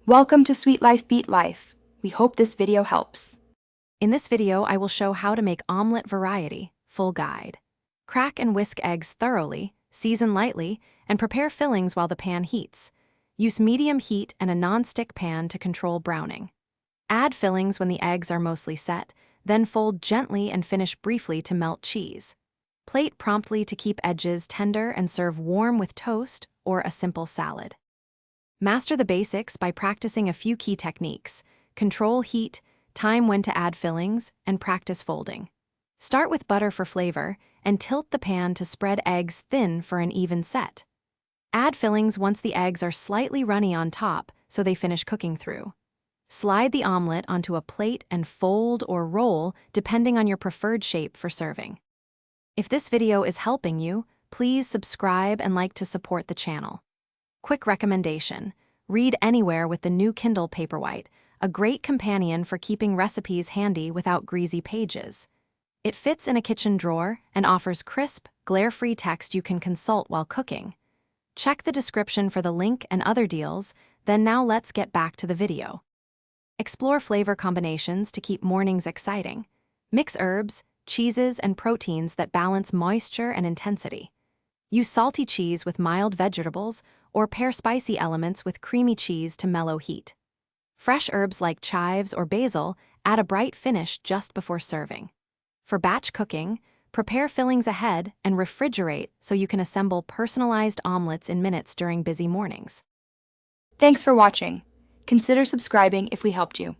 Welcome to Sweet Life Beat Life. We hope this video helps. In this video, I will show how to make omelet variety, full guide. Crack and whisk eggs thoroughly, season lightly, and prepare fillings while the pan heats. Use medium heat and a non-stick pan to control browning. Add fillings when the eggs are mostly set, then fold gently and finish briefly to melt cheese. Plate promptly to keep edges tender and serve warm with toast or a simple salad. Master the basics by practicing a few key techniques: control heat, time when to add fillings, and practice folding. Start with butter for flavor and tilt the pan to spread eggs thin for an even set. Add fillings once the eggs are slightly runny on top so they finish cooking through. Slide the omelet onto a plate and fold or roll depending on your preferred shape for serving. If this video is helping you, please subscribe and like to support the channel. Quick recommendation: read anywhere with the new Kindle Paperwhite, a great companion for keeping recipes handy without greasy pages. It fits in a kitchen drawer and offers crisp, glare-free text you can consult while cooking. Check the description for the link and other deals, then now let's get back to the video. Explore flavor combinations to keep mornings exciting. Mix herbs, cheeses, and proteins that balance moisture and intensity. Use salty cheese with mild vegetables, or pair spicy elements with creamy cheese to mellow heat. Fresh herbs like chives or basil add a bright finish just before serving. For batch cooking, prepare fillings ahead and refrigerate so you can assemble personalized omelets in minutes during busy mornings. Thanks for watching. Consider subscribing if we helped you.